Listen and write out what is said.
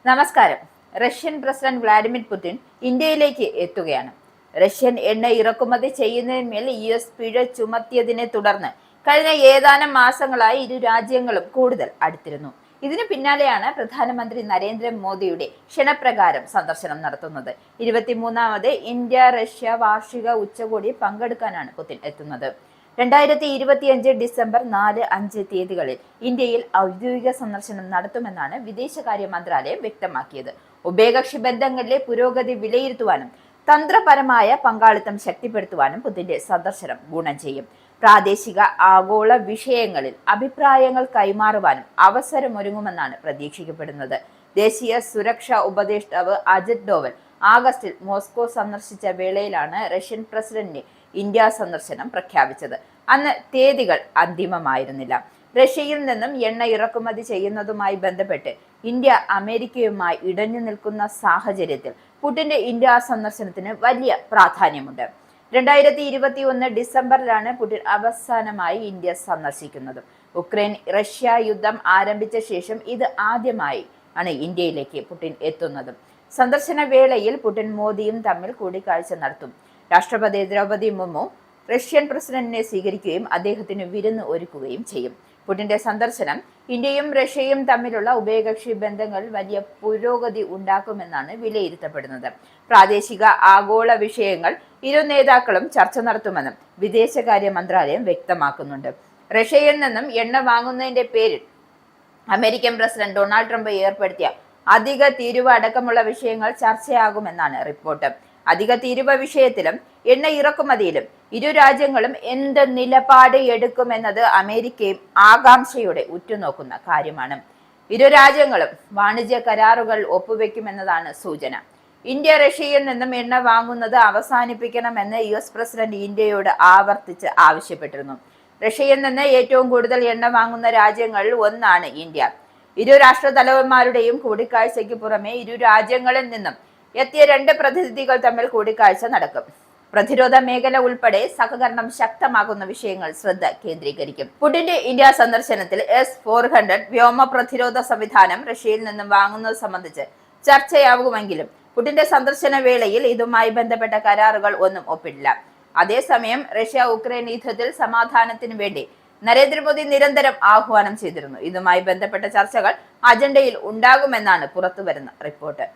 നമസ്കാരം. Russian president Vladimir Putin ഇന്ത്യയിലേക്ക് എത്തുകയാണ്. റഷ്യൻ എണ്ണ ഇറക്കുമതി ചെയ്യുന്നതിന്മേൽ US പിഴ ചുമത്തിയതിനെ തുടർന്ന് കഴിഞ്ഞ ഏതാനും മാസങ്ങളായി ഇരു രാജ്യങ്ങളും കൂടുതൽ അടുത്തിരുന്നു. ഇതിനു പിന്നാലെയാണ് പ്രധാനമന്ത്രി നരേന്ദ്രമോദിയുടെ ക്ഷണപ്രകാരം സന്ദർശനം നടത്തുന്നത്. 23ാമത് ഇന്ത്യ റഷ്യ വാർഷിക ഉച്ചകോടി പങ്കെടുക്കാനാണ് പുടിൻ എത്തുന്നത്. 2025 ഡിസംബർ 4-5 തീയതികളിൽ ഇന്ത്യയിൽ ഔദ്യോഗിക സന്ദർശനം നടത്തുമെന്നാണ് വിദേശകാര്യ മന്ത്രാലയം വ്യക്തമാക്കിയത്. ഉഭയകക്ഷി ബന്ധങ്ങളിലെ പുരോഗതി വിലയിരുത്തുവാനും തന്ത്രപരമായ പങ്കാളിത്തം ശക്തിപ്പെടുത്തുവാനും പുടിന്റെ സന്ദർശനം ഗുണം ചെയ്യും. പ്രാദേശിക ആഗോള വിഷയങ്ങളിൽ അഭിപ്രായങ്ങൾ കൈമാറുവാനും അവസരമൊരുങ്ങുമെന്നാണ് പ്രതീക്ഷിക്കപ്പെടുന്നത്. ദേശീയ സുരക്ഷാ ഉപദേഷ്ടാവ് അജിത് ഡോവൽ ആഗസ്റ്റിൽ മോസ്കോ സന്ദർശിച്ച വേളയിലാണ് റഷ്യൻ പ്രസിഡന്റിന്റെ ഇന്ത്യ സന്ദർശനം പ്രഖ്യാപിച്ചത്. അന്ന് തീയതികൾ അന്തിമമായിരുന്നില്ല. റഷ്യയിൽ നിന്നും എണ്ണ ഇറക്കുമതി ചെയ്യുന്നതുമായി ബന്ധപ്പെട്ട് ഇന്ത്യ അമേരിക്കയുമായി ഇടഞ്ഞു നിൽക്കുന്ന സാഹചര്യത്തിൽ പുടിന്റെ ഇന്ത്യ സന്ദർശനത്തിന് വലിയ പ്രാധാന്യമുണ്ട്. 2021 ഡിസംബറിലാണ് പുടിൻ അവസാനമായി ഇന്ത്യ സന്ദർശിക്കുന്നത്. ഉക്രൈൻ റഷ്യ യുദ്ധം ആരംഭിച്ച ശേഷം ഇത് ആദ്യമായി ആണ് ഇന്ത്യയിലേക്ക് പുടിൻ എത്തുന്നത്. സന്ദർശന വേളയിൽ പുടിൻ മോദിയും തമ്മിൽ കൂടിക്കാഴ്ച നടത്തും. രാഷ്ട്രപതി ദ്രൗപദി മുർമു റഷ്യൻ പ്രസിഡന്റിനെ സ്വീകരിക്കുകയും അദ്ദേഹത്തിന് വിരുന്ന് ഒരുക്കുകയും ചെയ്യും. പുടിന്റെ സന്ദർശനം ഇന്ത്യയും റഷ്യയും തമ്മിലുള്ള ഉഭയകക്ഷി ബന്ധങ്ങളിൽ വലിയ പുരോഗതി ഉണ്ടാക്കുമെന്നാണ് വിലയിരുത്തപ്പെടുന്നത്. പ്രാദേശിക ആഗോള വിഷയങ്ങൾ ഇരു നേതാക്കളും ചർച്ച നടത്തുമെന്നും വിദേശകാര്യ മന്ത്രാലയം വ്യക്തമാക്കുന്നുണ്ട്. റഷ്യയിൽ നിന്നും എണ്ണ വാങ്ങുന്നതിന്റെ പേരിൽ അമേരിക്കൻ പ്രസിഡന്റ് ഡൊണാൾഡ് ട്രംപ് ഏർപ്പെടുത്തിയ അധിക തീരുവ അടക്കമുള്ള വിഷയങ്ങൾ ചർച്ചയാകുമെന്നാണ് റിപ്പോർട്ട്. അധിക തീരുവ വിഷയത്തിലും എണ്ണ ഇറക്കുമതിയിലും ഇരു രാജ്യങ്ങളും എന്ത് നിലപാട് എടുക്കുമെന്നത് അമേരിക്കയും ആകാംക്ഷയോടെ ഉറ്റുനോക്കുന്ന കാര്യമാണ്. ഇരു രാജ്യങ്ങളും വാണിജ്യ കരാറുകൾ ഒപ്പുവെക്കുമെന്നതാണ് സൂചന. ഇന്ത്യ റഷ്യയിൽ നിന്നും എണ്ണ വാങ്ങുന്നത് അവസാനിപ്പിക്കണമെന്ന് US പ്രസിഡന്റ് ഇന്ത്യയോട് ആവർത്തിച്ച് ആവശ്യപ്പെട്ടിരുന്നു. റഷ്യയിൽ നിന്ന് ഏറ്റവും കൂടുതൽ എണ്ണ വാങ്ങുന്ന രാജ്യങ്ങളിൽ ഒന്നാണ് ഇന്ത്യ. ഇരു രാഷ്ട്ര തലവന്മാരുടെയും കൂടിക്കാഴ്ചയ്ക്ക് പുറമെ ഇരു രാജ്യങ്ങളിൽ നിന്നും എത്തിയ 2 പ്രതിനിധികൾ തമ്മിൽ കൂടിക്കാഴ്ച നടക്കും. പ്രതിരോധ മേഖല ഉൾപ്പെടെ സഹകരണം ശക്തമാകുന്ന വിഷയങ്ങൾ ശ്രദ്ധ കേന്ദ്രീകരിക്കും. പുടിന്റെ ഇന്ത്യ സന്ദർശനത്തിൽ S-400 വ്യോമ പ്രതിരോധ സംവിധാനം റഷ്യയിൽ നിന്നും വാങ്ങുന്നത് സംബന്ധിച്ച് ചർച്ചയാകുമെങ്കിലും പുടിന്റെ സന്ദർശന വേളയിൽ ഇതുമായി ബന്ധപ്പെട്ട കരാറുകൾ ഒന്നും ഒപ്പിടില്ല. അതേസമയം റഷ്യ ഉക്രൈൻ യുദ്ധത്തിൽ സമാധാനത്തിനു വേണ്ടി നരേന്ദ്രമോദി നിരന്തരം ആഹ്വാനം ചെയ്തിരുന്നു. ഇതുമായി ബന്ധപ്പെട്ട ചർച്ചകൾ അജണ്ടയിൽ ഉണ്ടാകുമെന്നാണ് പുറത്തുവരുന്ന റിപ്പോർട്ട്.